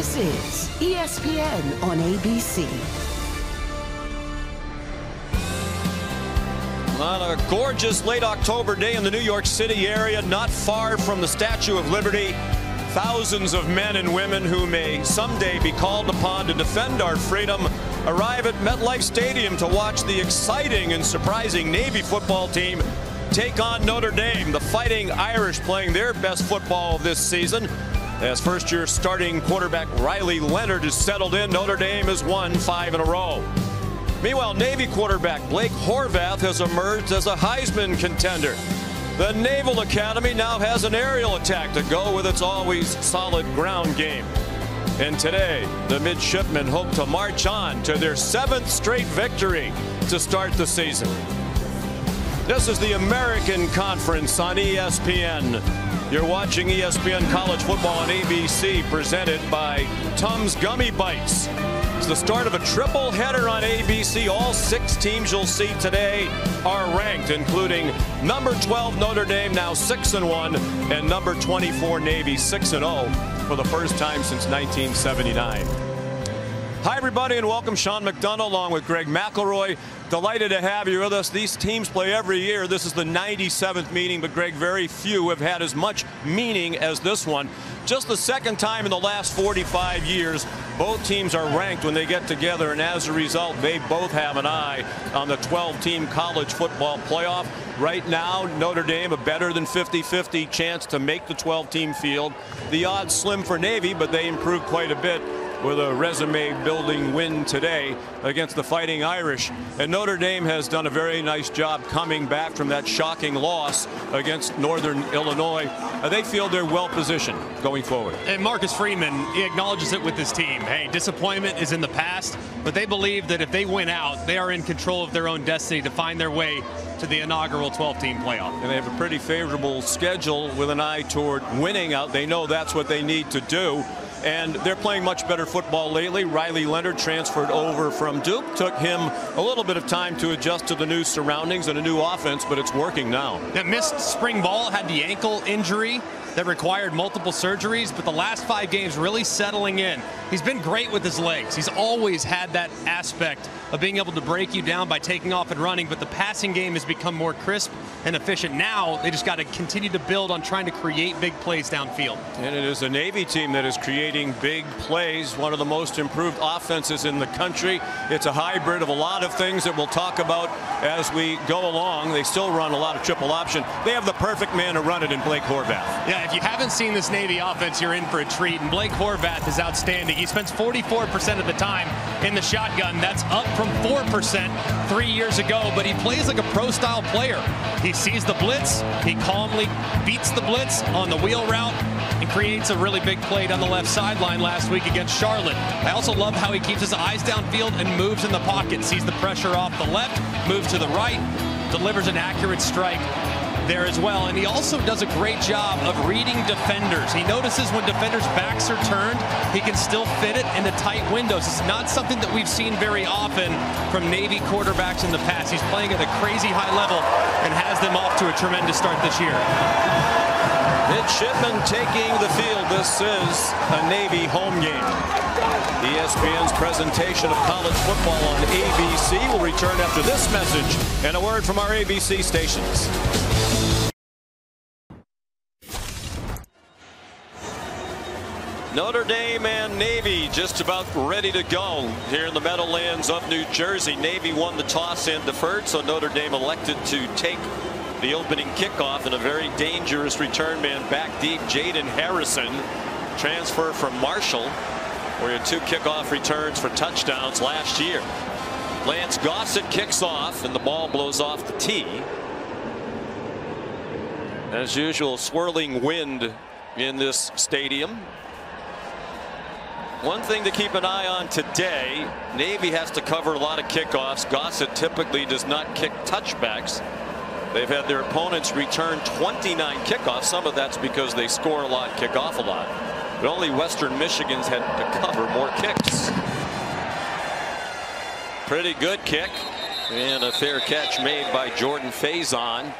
This is ESPN on ABC. On a gorgeous late October day in the New York City area, not far from the Statue of Liberty, thousands of men and women who may someday be called upon to defend our freedom arrive at MetLife Stadium to watch the exciting and surprising Navy football team take on Notre Dame, the Fighting Irish playing their best football this season. As first-year starting quarterback Riley Leonard is settled in, Notre Dame has won 5 in a row. Meanwhile, Navy quarterback Blake Horvath has emerged as a Heisman contender. The Naval Academy now has an aerial attack to go with its always solid ground game. And today, the midshipmen hope to march on to their 7th straight victory to start the season. This is the American Conference on ESPN. You're watching ESPN College Football on ABC, presented by Tums Gummy Bites. It's the start of a triple header on ABC. All 6 teams you'll see today are ranked, including number 12 Notre Dame, now 6-1, and number 24 Navy, 6-0 for the first time since 1979. Hi, everybody, and welcome. Sean McDonough along with Greg McElroy. Delighted to have you with us. These teams play every year. This is the 97th meeting, but Greg, very few have had as much meaning as this one. Just the second time in the last 45 years, both teams are ranked when they get together, and as a result, they both have an eye on the 12-team college football playoff. Right now, Notre Dame a better than 50-50 chance to make the 12-team field. The odds slim for Navy, but they improved quite a bit with a resume-building win today against the Fighting Irish. And Notre Dame has done a very nice job coming back from that shocking loss against Northern Illinois. They feel they're well-positioned going forward. And Marcus Freeman, he acknowledges it with his team. Hey, disappointment is in the past, but they believe that if they win out, they are in control of their own destiny to find their way to the inaugural 12-team playoff. And they have a pretty favorable schedule with an eye toward winning out. They know that's what they need to do. And they're playing much better football lately. Riley Leonard transferred over from Duke. Took him a little bit of time to adjust to the new surroundings and a new offense, but it's working now. That missed spring ball, had the ankle injury that required multiple surgeries, but the last 5 games really settling in. He's been great with his legs. He's always had that aspect of being able to break you down by taking off and running, but the passing game has become more crisp and efficient. Now they just got to continue to build on trying to create big plays downfield. And it is a Navy team that is creating big plays, one of the most improved offenses in the country. It's a hybrid of a lot of things that we'll talk about as we go along. They still run a lot of triple option. They have the perfect man to run it in Blake Horvath. Yeah, if you haven't seen this Navy offense, you're in for a treat. And Blake Horvath is outstanding. He spends 44% of the time in the shotgun. That's up from 4% 3 years ago, but he plays like a pro-style player. He sees the blitz, he calmly beats the blitz on the wheel route and creates a really big play down the left sideline last week against Charlotte. I also love how he keeps his eyes downfield and moves in the pocket, sees the pressure off the left, moves to the right, delivers an accurate strike there as well. And he also does a great job of reading defenders. He notices when defenders' backs are turned, he can still fit it into tight windows. It's not something that we've seen very often from Navy quarterbacks in the past. He's playing at a crazy high level and has them off to a tremendous start this year. Midshipmen taking the field. This is a Navy home game. ESPN's presentation of college football on ABC will return after this message and a word from our ABC stations. Notre Dame and Navy just about ready to go here in the Meadowlands of New Jersey. Navy won the toss and deferred, so Notre Dame elected to take the opening kickoff, and a very dangerous return man back deep. Jaden Harrison, transfer from Marshall, where he had 2 kickoff returns for touchdowns last year. Lance Gossett kicks off, and the ball blows off the tee. As usual, swirling wind in this stadium. One thing to keep an eye on today, Navy has to cover a lot of kickoffs. Gossett typically does not kick touchbacks. They've had their opponents return 29 kickoffs. Some of that's because they score a lot, kick off a lot. But only Western Michigan's had to cover more kicks. Pretty good kick, and a fair catch made by Jordan Faison.